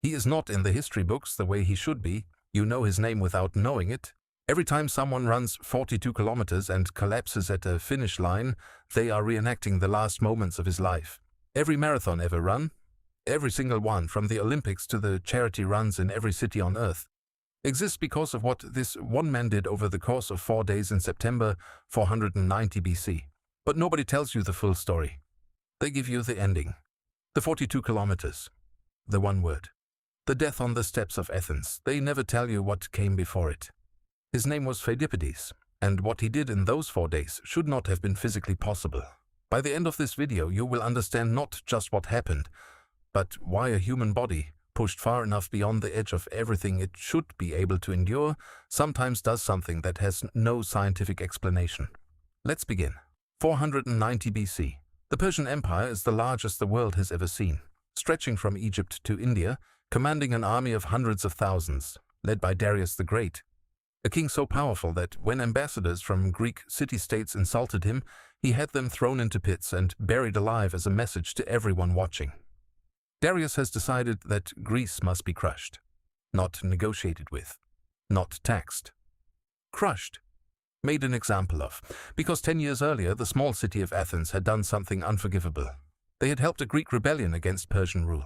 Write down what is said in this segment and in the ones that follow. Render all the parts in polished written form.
He is not in the history books the way he should be. You know his name without knowing it. Every time someone runs 42 kilometers and collapses at a finish line, they are reenacting the last moments of his life. Every marathon ever run, every single one, from the Olympics to the charity runs in every city on earth, exists because of what this one man did over the course of 4 days in September 490 BC. But nobody tells you the full story. They give you the ending. The 42 kilometers. The one word. The death on the steps of Athens. They never tell you what came before it. His name was Pheidippides, and what he did in those 4 days should not have been physically possible. By the end of this video, you will understand not just what happened, but why a human body, pushed far enough beyond the edge of everything it should be able to endure, sometimes does something that has no scientific explanation. Let's begin. 490 BC. The Persian Empire is the largest the world has ever seen, stretching from Egypt to India, commanding an army of hundreds of thousands, led by Darius the Great. A king so powerful that when ambassadors from Greek city-states insulted him, he had them thrown into pits and buried alive as a message to everyone watching. Darius has decided that Greece must be crushed, not negotiated with, not taxed. Crushed, made an example of, because 10 years earlier the small city of Athens had done something unforgivable. They had helped a Greek rebellion against Persian rule,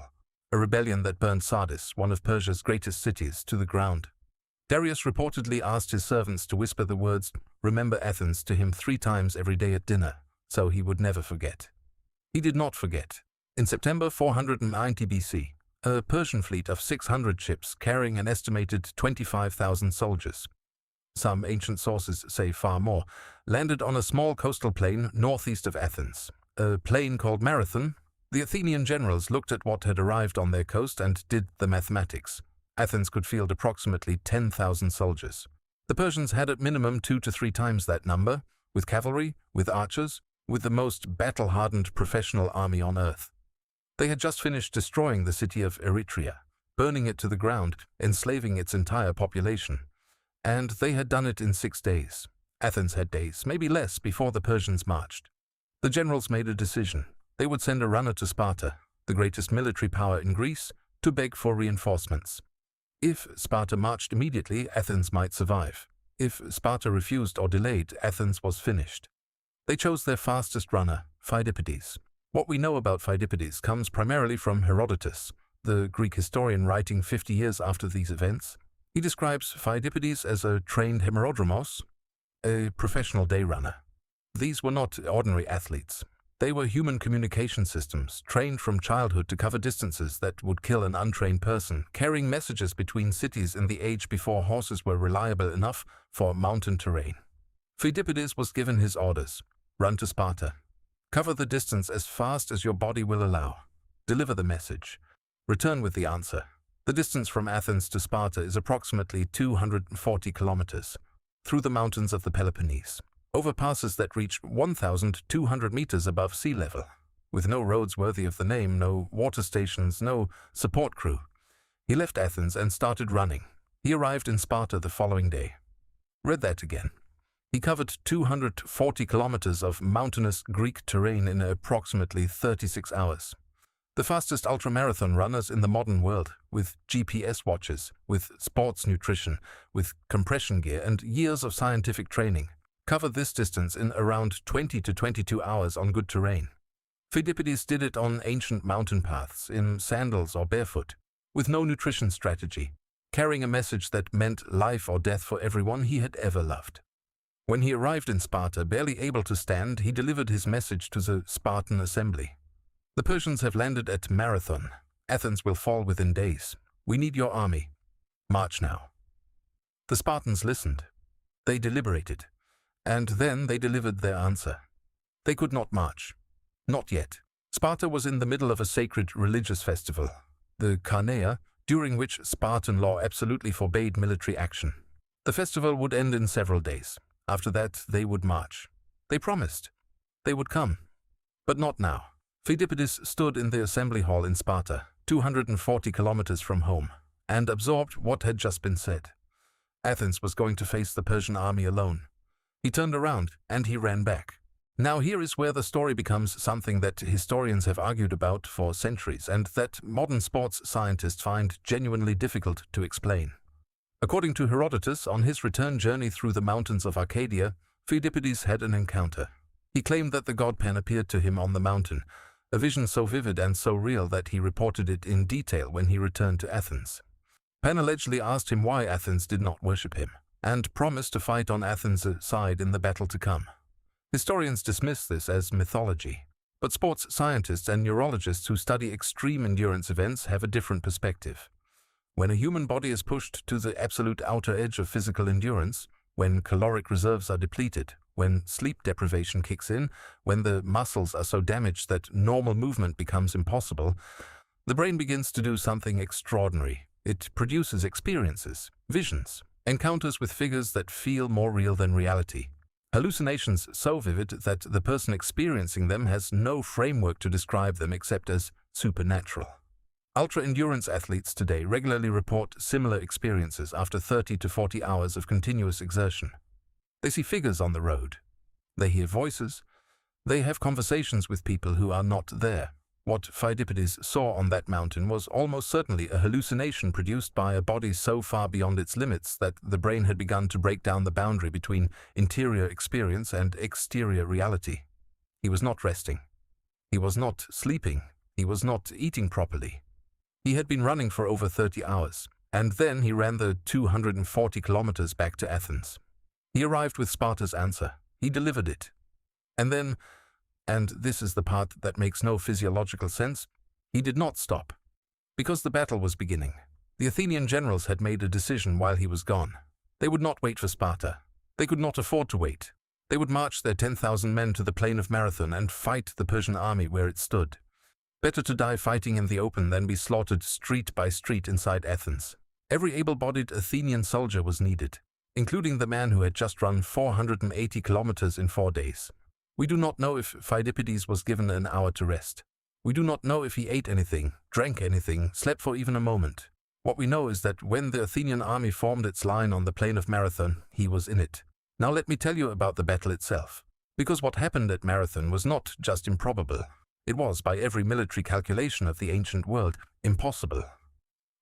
a rebellion that burned Sardis, one of Persia's greatest cities, to the ground. Darius reportedly asked his servants to whisper the words, "Remember Athens," to him 3 times every day at dinner, so he would never forget. He did not forget. In September 490 BC, a Persian fleet of 600 ships carrying an estimated 25,000 soldiers, some ancient sources say far more, landed on a small coastal plain northeast of Athens, a plain called Marathon. The Athenian generals looked at what had arrived on their coast and did the mathematics. Athens could field approximately 10,000 soldiers. The Persians had at minimum 2 to 3 times that number, with cavalry, with archers, with the most battle-hardened professional army on earth. They had just finished destroying the city of Eretria, burning it to the ground, enslaving its entire population. And they had done it in 6 days. Athens had days, maybe less, before the Persians marched. The generals made a decision. They would send a runner to Sparta, the greatest military power in Greece, to beg for reinforcements. If Sparta marched immediately, Athens might survive. If Sparta refused or delayed, Athens was finished. They chose their fastest runner, Pheidippides. What we know about Pheidippides comes primarily from Herodotus, the Greek historian writing 50 years after these events. He describes Pheidippides as a trained hemerodromos, a professional day runner. These were not ordinary athletes. They were human communication systems, trained from childhood to cover distances that would kill an untrained person, carrying messages between cities in the age before horses were reliable enough for mountain terrain. Pheidippides was given his orders: run to Sparta. Cover the distance as fast as your body will allow. Deliver the message. Return with the answer. The distance from Athens to Sparta is approximately 240 kilometers, through the mountains of the Peloponnese, over passes that reach 1,200 meters above sea level, with no roads worthy of the name, no water stations, no support crew. He left Athens and started running. He arrived in Sparta the following day. Read that again. He covered 240 kilometers of mountainous Greek terrain in approximately 36 hours. The fastest ultramarathon runners in the modern world, with GPS watches, with sports nutrition, with compression gear and years of scientific training, cover this distance in around 20 to 22 hours on good terrain. Pheidippides did it on ancient mountain paths, in sandals or barefoot, with no nutrition strategy, carrying a message that meant life or death for everyone he had ever loved. When he arrived in Sparta, barely able to stand, he delivered his message to the Spartan assembly. The Persians have landed at Marathon. Athens will fall within days. We need your army. March now. The Spartans listened. They deliberated. And then they delivered their answer. They could not march. Not yet. Sparta was in the middle of a sacred religious festival, the Carneia, during which Spartan law absolutely forbade military action. The festival would end in several days. After that, they would march. They promised. They would come. But not now. Pheidippides stood in the assembly hall in Sparta, 240 kilometers from home, and absorbed what had just been said. Athens was going to face the Persian army alone. He turned around and he ran back. Now here is where the story becomes something that historians have argued about for centuries and that modern sports scientists find genuinely difficult to explain. According to Herodotus, on his return journey through the mountains of Arcadia, Pheidippides had an encounter. He claimed that the god Pan appeared to him on the mountain, a vision so vivid and so real that he reported it in detail when he returned to Athens. Pan allegedly asked him why Athens did not worship him, and promised to fight on Athens' side in the battle to come. Historians dismiss this as mythology, but sports scientists and neurologists who study extreme endurance events have a different perspective. When a human body is pushed to the absolute outer edge of physical endurance, when caloric reserves are depleted, when sleep deprivation kicks in, when the muscles are so damaged that normal movement becomes impossible, the brain begins to do something extraordinary. It produces experiences, visions, encounters with figures that feel more real than reality. Hallucinations so vivid that the person experiencing them has no framework to describe them except as supernatural. Ultra-endurance athletes today regularly report similar experiences after 30 to 40 hours of continuous exertion. They see figures on the road. They hear voices. They have conversations with people who are not there. What Pheidippides saw on that mountain was almost certainly a hallucination produced by a body so far beyond its limits that the brain had begun to break down the boundary between interior experience and exterior reality. He was not resting. He was not sleeping. He was not eating properly. He had been running for over 30 hours, and then he ran the 240 kilometers back to Athens. He arrived with Sparta's answer. He delivered it. And then, and this is the part that makes no physiological sense, he did not stop. Because the battle was beginning. The Athenian generals had made a decision while he was gone. They would not wait for Sparta. They could not afford to wait. They would march their 10,000 men to the plain of Marathon and fight the Persian army where it stood. Better to die fighting in the open than be slaughtered street by street inside Athens. Every able-bodied Athenian soldier was needed, including the man who had just run 480 kilometers in 4 days. We do not know if Pheidippides was given an hour to rest. We do not know if he ate anything, drank anything, slept for even a moment. What we know is that when the Athenian army formed its line on the plain of Marathon, he was in it. Now let me tell you about the battle itself. Because what happened at Marathon was not just improbable. It was, by every military calculation of the ancient world, impossible.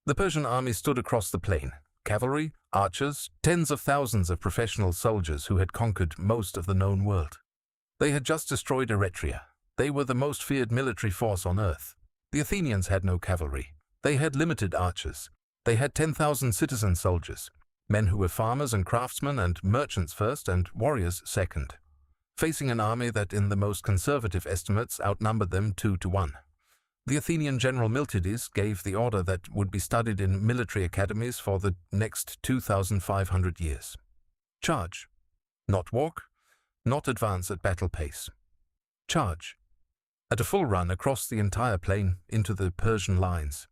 The Persian army stood across the plain. Cavalry, archers, tens of thousands of professional soldiers who had conquered most of the known world. They had just destroyed Eretria. They were the most feared military force on earth. The Athenians had no cavalry. They had limited archers. They had 10,000 citizen soldiers, men who were farmers and craftsmen and merchants first and warriors second, facing an army that in the most conservative estimates outnumbered them 2 to 1. The Athenian general Miltiades gave the order that would be studied in military academies for the next 2,500 years. Charge. Not walk, not advance at battle pace. Charge. At a full run across the entire plain into the Persian lines.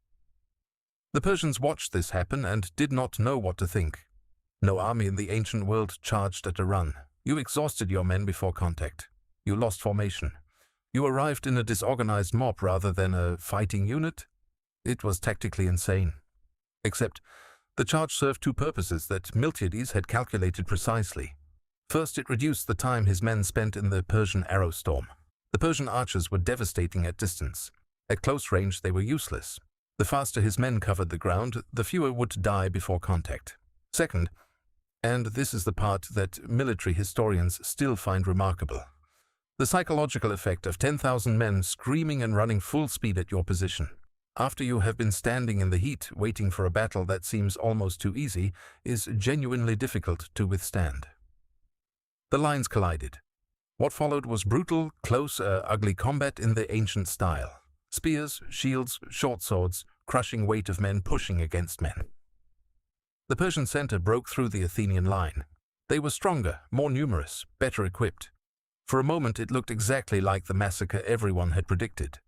The Persians watched this happen and did not know what to think. No army in the ancient world charged at a run. You exhausted your men before contact. You lost formation. You arrived in a disorganized mob rather than a fighting unit. It was tactically insane. Except, the charge served two purposes that Miltiades had calculated precisely. First, it reduced the time his men spent in the Persian arrow storm. The Persian archers were devastating at distance. At close range, they were useless. The faster his men covered the ground, the fewer would die before contact. Second, and this is the part that military historians still find remarkable, the psychological effect of 10,000 men screaming and running full speed at your position. After you have been standing in the heat waiting for a battle that seems almost too easy, is genuinely difficult to withstand. The lines collided. What followed was brutal, close, ugly combat in the ancient style. Spears, shields, short swords, crushing weight of men pushing against men. The Persian center broke through the Athenian line. They were stronger, more numerous, better equipped. For a moment it looked exactly like the massacre everyone had predicted.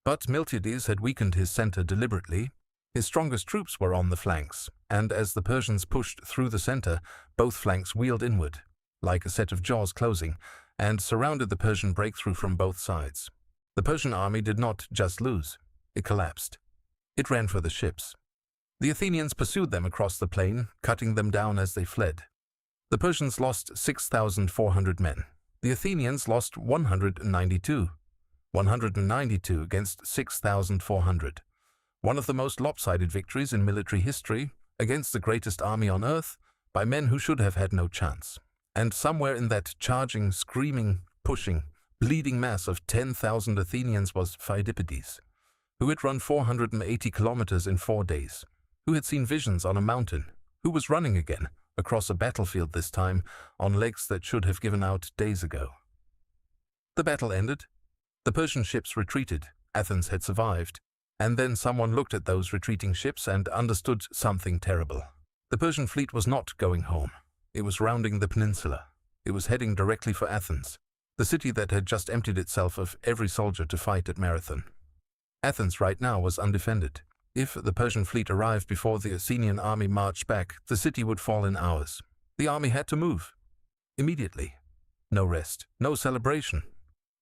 But Miltiades had weakened his center deliberately. His strongest troops were on the flanks, and as the Persians pushed through the center, both flanks wheeled inward, like a set of jaws closing, and surrounded the Persian breakthrough from both sides. The Persian army did not just lose, it collapsed. It ran for the ships. The Athenians pursued them across the plain, cutting them down as they fled. The Persians lost 6,400 men. The Athenians lost 192 against 6,400. One of the most lopsided victories in military history, against the greatest army on earth, by men who should have had no chance. And somewhere in that charging, screaming, pushing, bleeding mass of 10,000 Athenians was Pheidippides, who had run 480 kilometers in 4 days, who had seen visions on a mountain, who was running again, across a battlefield this time, on legs that should have given out days ago. The battle ended. The Persian ships retreated. Athens had survived. And then someone looked at those retreating ships and understood something terrible. The Persian fleet was not going home. It was rounding the peninsula. It was heading directly for Athens, the city that had just emptied itself of every soldier to fight at Marathon. Athens right now was undefended. If the Persian fleet arrived before the Athenian army marched back, the city would fall in hours. The army had to move. Immediately. No rest, no celebration.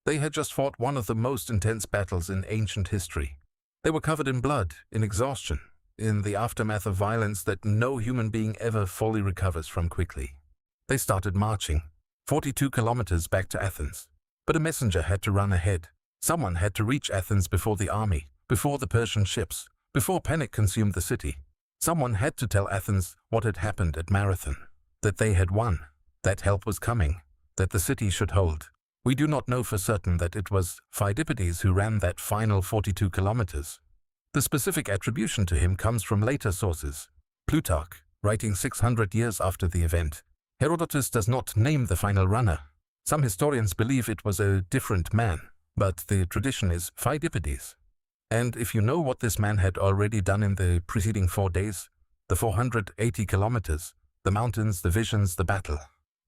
They had just fought one of the most intense battles in ancient history. They were covered in blood, in exhaustion, in the aftermath of violence that no human being ever fully recovers from quickly. They started marching, 42 kilometers back to Athens. But a messenger had to run ahead. Someone had to reach Athens before the army, before the Persian ships, before panic consumed the city. Someone had to tell Athens what had happened at Marathon, that they had won, that help was coming, that the city should hold. We do not know for certain that it was Pheidippides who ran that final 42 kilometers. The specific attribution to him comes from later sources. Plutarch, writing 600 years after the event. Herodotus does not name the final runner. Some historians believe it was a different man, but the tradition is Pheidippides. And if you know what this man had already done in the preceding 4 days, the 480 kilometers, the mountains, the visions, the battle,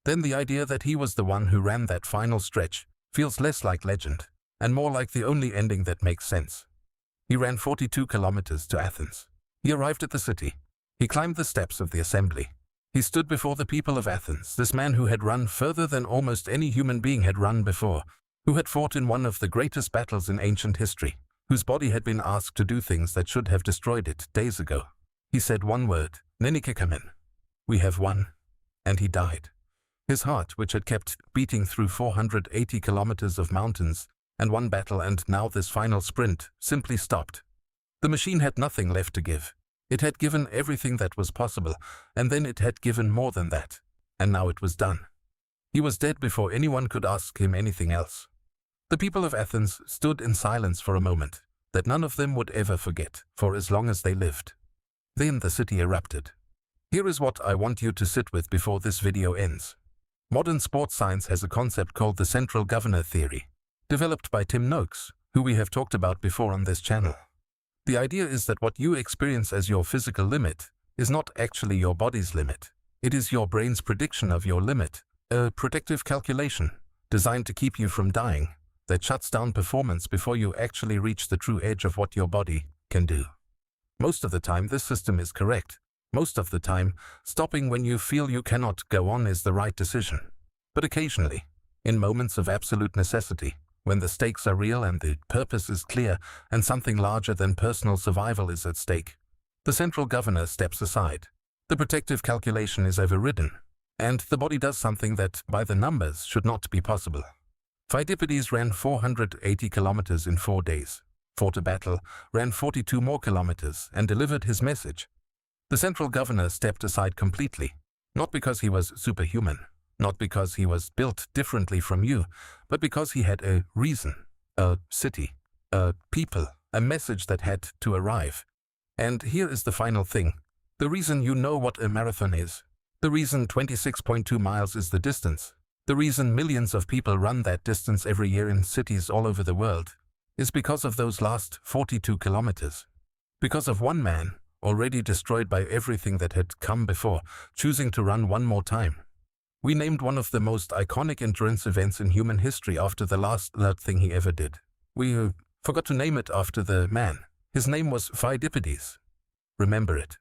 then the idea that he was the one who ran that final stretch feels less like legend and more like the only ending that makes sense. He ran 42 kilometers to Athens. He arrived at the city. He climbed the steps of the assembly. He stood before the people of Athens, this man who had run further than almost any human being had run before, who had fought in one of the greatest battles in ancient history, whose body had been asked to do things that should have destroyed it days ago. He said one word, Nenikamen. We have won. And he died. His heart, which had kept beating through 480 kilometers of mountains and one battle and now this final sprint, simply stopped. The machine had nothing left to give. It had given everything that was possible, and then it had given more than that. And now it was done. He was dead before anyone could ask him anything else. The people of Athens stood in silence for a moment, that none of them would ever forget, for as long as they lived. Then the city erupted. Here is what I want you to sit with before this video ends. Modern sports science has a concept called the central governor theory, developed by Tim Noakes, who we have talked about before on this channel. The idea is that what you experience as your physical limit is not actually your body's limit. It is your brain's prediction of your limit, a protective calculation designed to keep you from dying, that shuts down performance before you actually reach the true edge of what your body can do. Most of the time, this system is correct. Most of the time, stopping when you feel you cannot go on is the right decision. But occasionally, in moments of absolute necessity, when the stakes are real and the purpose is clear and something larger than personal survival is at stake, the central governor steps aside. The protective calculation is overridden, and the body does something that, by the numbers, should not be possible. Pheidippides ran 480 kilometers in 4 days, fought a battle, ran 42 more kilometers, and delivered his message. The central governor stepped aside completely, not because he was superhuman, not because he was built differently from you, but because he had a reason, a city, a people, a message that had to arrive. And here is the final thing. The reason you know what a marathon is, the reason 26.2 miles is the distance, the reason millions of people run that distance every year in cities all over the world, is because of those last 42 kilometers. Because of one man, already destroyed by everything that had come before, choosing to run one more time. We named one of the most iconic endurance events in human history after the last thing he ever did. We forgot to name it after the man. His name was Pheidippides. Remember it.